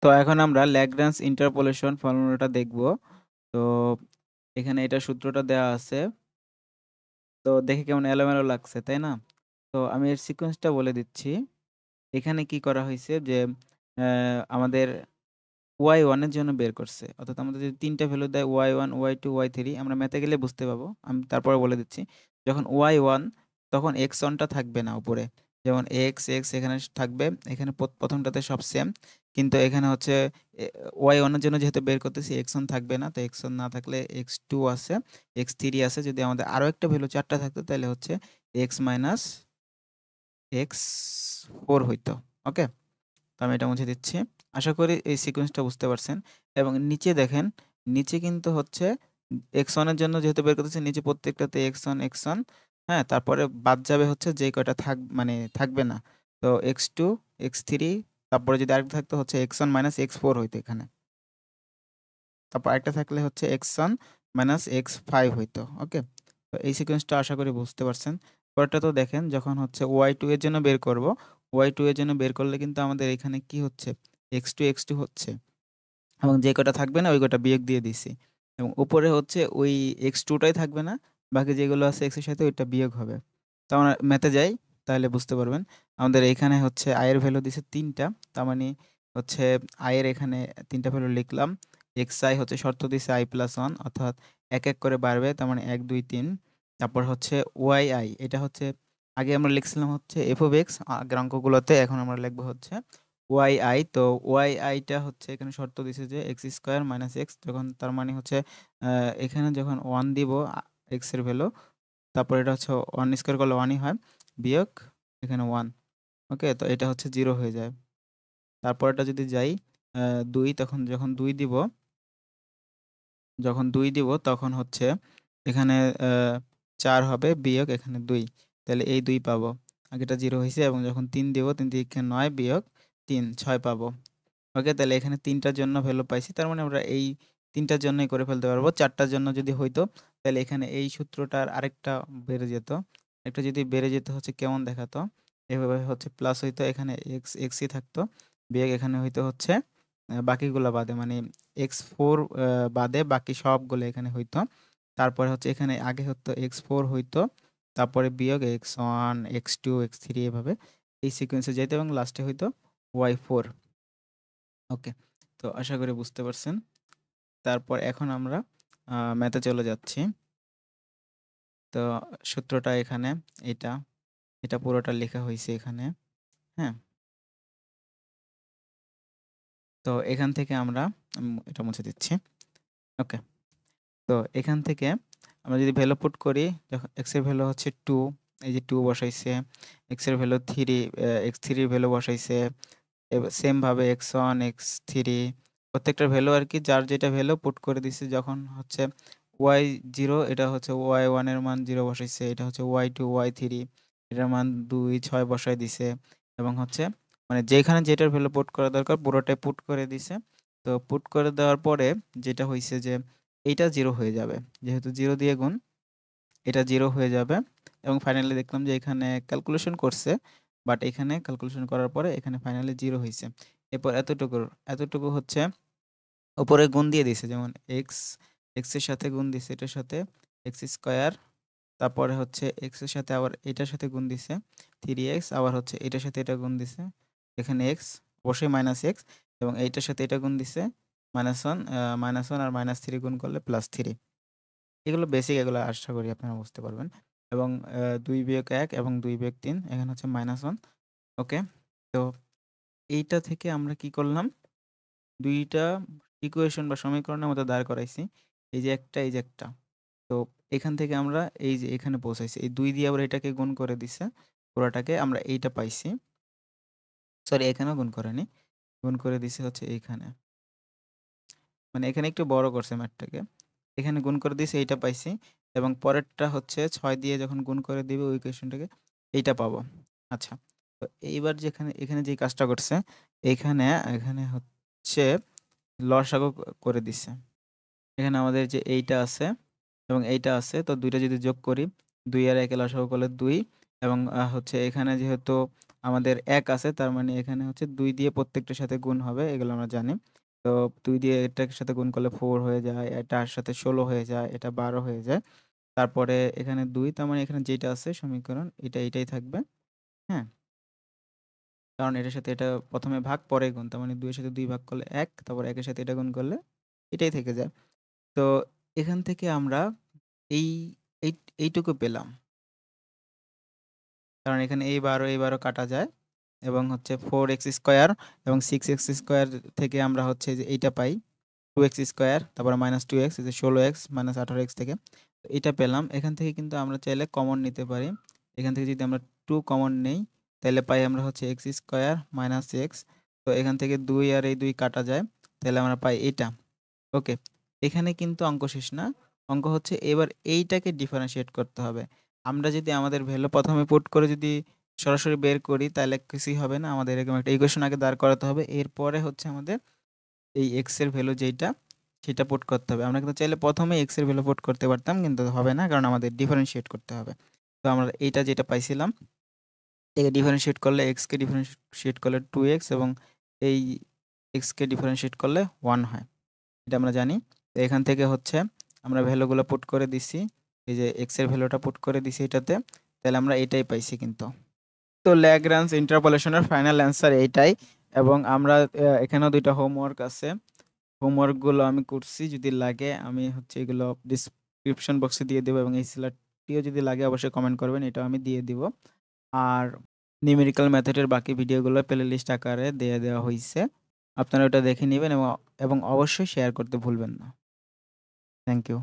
তো এখন আমরা ল্যাগ্রাঞ্জ ইন্টারপোলেশন ফর্মুলাটা দেখব। তো এখানে এটার সূত্রটা দেওয়া আছে। তো দেখে কেমন এলোমেলো লাগছে, তাই না? তো আমি এর সিকোয়েন্সটা বলে দিচ্ছি। এখানে কি করা হইছে যে অ্যা আমাদের y1 এর জন্য বের করছে। অর্থাৎ আমাদের যদি ৩ টা ভ্যালু দেয় y1, y2, y3 আমরা ম্যাথে গেলে বুঝতে পাবো। আমি তারপরে বলে দিচ্ছি। যখন y1 তখন x1 টা থাকবে না উপরে। যেমন x এখানে থাকবে। এখানে ১ম টাতে সব সেম। কিন্তু এখানে হচ্ছে এ y1 এর জন্য যেহেতু বের করতেছি x1 থাকবে না। তো x1 না থাকলে x2 আছে, x3 আছে। যদি আমাদের আরো একটা ভ্যালু ৪ টা থাকতো তাহলে হচ্ছে x মাইনাস x4 হইতো। ওকে? তো আমি এটা মুছে দিচ্ছি। আশা করি এই সিকোয়েন্সটা বুঝতে পারছেন। এবং নিচে দেখেন, নিচে কিন্তু হচ্ছে x1 এর জন্য যেহেতু বের করতেছি নিচে প্রত্যেকটাতে x1, হ্যাঁ? তারপরে বাদ যাবে হচ্ছে যে কয়টা মানে থাকবে না। তো x2, x3 তারপরে যদি আরেকটা থাকতো হচ্ছে x1 মাইনাস x4 হইতো এখানে। তারপর আরেকটা থাকলে হচ্ছে x1 মাইনাস x5 হইতো। ওকে? তো এই সিকোয়েন্সটা আশা করি বুঝতে পারছেন। পরেরটা তো দেখেন যখন হচ্ছে y2 এর জন্য বের করব, y2 এর জন্য বের করলে কিন্তু আমাদের এখানে কি হচ্ছে? x2 হচ্ছে। এবং যে কয়টা থাকবে না ওই কয়টা বিয়োগ দিয়ে দিছি। এবং উপরে হচ্ছে ওই x2 টাই থাকবে না। বাকি যেগুলো আছে x এর সাথে ওইটা বিয়োগ হবে। তো আমরা ম্যাথে যাই তাহলে বুঝতে পারবেন। আমাদের এইখানে হচ্ছে i এর ভ্যালু দিছে ৩ টা। তার মানে হচ্ছে i এর এখানে ৩ টা ভ্যালু লিখলাম। xi হচ্ছে শর্ত দিছে i+1 অর্থাৎ এক করে বাড়বে। তার মানে ১, ২, ৩। তারপর হচ্ছে yi এটা হচ্ছে আগে আমরা লিখছিলাম হচ্ছে f of x আগের অঙ্কগুলোতে। এখন আমরা লিখব হচ্ছে yi। তো yi টা হচ্ছে এখানে শর্ত দিছে যে x স্কয়ার মাইনাস x যখন তার মানে হচ্ছে এখানে যখন 1 দিব x এর ভ্যালু তারপর এটা হচ্ছে 1 স্কয়ার করলে 1 ই হয় বিয়োগ এখানে 1। ওকে? তো এটা হচ্ছে 0 হয়ে যায়। তারপরেরটা যদি যাই ২ তখন যখন ২ দিব তখন হচ্ছে এখানে ৪ হবে বিয়োগ এখানে ২। তাহলে এই ২ পাবো। আগেরটা 0 হইছে এবং যখন ৩ দিব ৩ থেকে ৯ বিয়োগ ৩ ৬ পাবো। ওকে, তাহলে এখানে ৩ টার জন্য ভ্যালু পাইছি। তার মানে আমরা এই ৩ টার জন্যই করে ফেলতে পারবো। ৪ টার জন্য যদি হইতো, তাহলে এখানে এই সূত্রটার আরেকটা বেড়ে যেত। একটা যদি বেড়ে যেত হচ্ছে কেমন দেখাতো? এভাবে হচ্ছে প্লাস হইতো এখানে ই থাকতো। বিয়োগ এখানে হইতো হচ্ছে বাকিগুলা বাদে মানে x4 বাদে বাকি সবগুলো এখানে হইতো। তারপরে হচ্ছে এখানে আগে হতো x4 হইতো। তারপরে বিয়োগ x1, x2, x3 এভাবে এই সিকোয়েন্সে যাইতো এবং লাস্টে হইতো y4। ওকে। তো আশা করি বুঝতে পারছেন। তারপর এখন আমরা ম্যাথে চলে যাচ্ছি। তো সূত্রটা এখানে এটা, এটা পুরোটা লেখা হইছে এখানে। হ্যাঁ? তো এখান থেকে আমরা এটা মুছে দিচ্ছি। ওকে। তো এখান থেকে আমরা যদি ভ্যালু পুট করি যখন x এর ভ্যালু হচ্ছে 2 এই যে 2 বসাইছে, x এর ভ্যালু 3 x3 এর ভ্যালু বসাইছে। সেম ভাবে x1, x3 প্রত্যেকটার ভ্যালু আরকি যার যেটা ভ্যালু পুট করে দিছে যখন হচ্ছে y0 এটা হচ্ছে y1 এর মান 0 বসাইছে। এটা হচ্ছে y2, y3 এটার মান ২, ৬ বসায় দিছে এবং হচ্ছে মানে যেখানে যেটার ভ্যালু পুট করা দরকার পুরোটাই পুট করে দিছে। তো পুট করে দেওয়ার পরে যেটা হইছে যে এইটা 0 হয়ে যাবে। যেহেতু 0 দিয়ে গুণ এটা 0 হয়ে যাবে এবং ফাইনালি দেখলাম যে এখানে ক্যালকুলেশন করছে। বাট এখানে ক্যালকুলেশন করার পরে এখানে ফাইনালি 0 হইছে। এরপর এতটুকু হচ্ছে উপরে গুণ দিয়ে দিছে। যেমন x এর সাথে গুণ দিছে এটার সাথে x স্কয়ার। তারপরে হচ্ছে x এর সাথে আবার এটার সাথে গুণ দিছে 3x আবার হচ্ছে এটার সাথে এটা গুণ দিছে। এখানে x অবশ্যই -x এবং এইটার সাথে এটা গুণ দিছে -1 -1 আর -3 গুণ করলে +3। এগুলো বেসিক এগুলো আশা করি আপনারা বুঝতে পারবেন। এবং ২-১ এবং ২-৩ এখানে হচ্ছে -1। ওকে? তো এইটা থেকে আমরা কি করলাম? ২ টা ইকুয়েশন বা সমীকরণের মধ্যে দাঁড় করাইছি। এই যে একটা, এই যে একটা। তো এখান থেকে আমরা এই যে এখানে পৌঁছাইছি। এই ২ দিয়ে আবার এটাকে গুণ করে দিছে। পুরাটাকে আমরা এইটা পাইছি। সরি এখানেও গুণ করেনি। গুণ করে দিছে হচ্ছে এইখানে। মানে এখানে একটু বড় করছে ম্যাথটাকে। এখানে গুণ করে দিয়েছি এইটা পাইছি এবং পরেরটা হচ্ছে ৬ দিয়ে যখন গুণ করে দিবে ওই ইকুয়েশনটাকে এইটা পাবো। আচ্ছা। তো এইবার যেখানে এখানে যে কাজটা করছে এখানে হচ্ছে লসাগু করে দিছে। এখানে আমাদের যে এইটা আছে এবং এইটা আছে তো ২ টা যদি যোগ করি ২ আর ১ এ লসাগু করলে ২ এবং হচ্ছে এখানে যেহেতু আমাদের ১ আছে তার মানে এখানে হচ্ছে ২ দিয়ে প্রত্যেকটার সাথে গুণ হবে এগুলো আমরা জানি। তো ২ দিয়ে এটার সাথে গুণ করলে 4 হয়ে যায়, এটার সাথে ১৬ হয়ে যায়, এটা ১২ হয়ে যায়। তারপরে এখানে ২ তার মানে এখানে যেটা আছে সমীকরণ এটাই থাকবে। হ্যাঁ? কারণ এটার সাথে এটা ১ম এ ভাগ পরে গুণ। তার মানে ২ এর সাথে ২ ভাগ করলে ১ তারপর ১ এর সাথে এটা গুণ করলে এটাই থেকে যায়। তো এখান থেকে আমরা এই এই এইটুকু পেলাম। কারণ এখানে এই ১২ কাটা যায় এবং হচ্ছে 4x স্কয়ার এবং 6x স্কয়ার থেকে আমরা হচ্ছে যে এইটা পাই 2x স্কয়ার তারপরে -2x এই যে 16x -18x থেকে। তো এটা পেলাম। এখান থেকে কিন্তু আমরা চাইলে কমন নিতে পারি। এখান থেকে যদি আমরা 2 কমন নেই তাইলে পাই আমরা হচ্ছে x স্কয়ার -x। তো এখান থেকে ২ আর এই ২ কাটা যায়। তাইলে আমরা পাই এটা। ওকে। এখানে কিন্তু অঙ্ক শেষ না। অঙ্ক হচ্ছে এবার এইটাকে ডিফারেনশিয়েট করতে হবে। আমরা যদি আমাদের ভ্যালু ১ম এ পুট করে যদি সরাসরি বের করি তাহলে কিছুই হবে না। আমাদের এরকম একটা ইকুয়েশন আগে দাঁড় করাতে হবে। এরপরে হচ্ছে আমাদের এই x এর ভ্যালু যেইটা সেটা পুট করতে হবে। আমরা কিন্তু চাইলে ১ম এ x এর ভ্যালু পুট করতে পারতাম কিন্তু হবে না কারণ আমাদের ডিফারেনশিয়েট করতে হবে। তো আমরা এইটা যেটা পাইছিলাম একে ডিফারেনশিয়েট করলে x কে ডিফারেনশিয়েট করলে 2x এবং এই x কে ডিফারেনশিয়েট করলে 1 হয়। এটা আমরা জানি। তো এখান থেকে হচ্ছে আমরা ভ্যালুগুলো পুট করে দিছি। এই যে x এর ভ্যালুটা পুট করে দিছি এটাতে। তাহলে আমরা এটাই পাইছি কিন্তু। তো ল্যাগ্রাঞ্জ ইন্টারপোলেশনের ফাইনাল অ্যান্সার এইটাই এবং আমরা এখানেও ২ টা হোমওয়ার্ক আছে। হোমওয়ার্কগুলো আমি করছি। যদি লাগে আমি হচ্ছে এগুলো ডেসক্রিপশন বক্সে দিয়ে দেব এবং এই সিলারটিও যদি লাগে অবশ্যই কমেন্ট করবেন। এটাও আমি দিয়ে দিব। আর নিউমেরিক্যাল মেথডের বাকি ভিডিওগুলো প্লেলিস্ট আকারে দিয়ে দেওয়া হইছে। আপনারা ওটা দেখে নিবেন এবং অবশ্যই শেয়ার করতে ভুলবেন না। Thank you.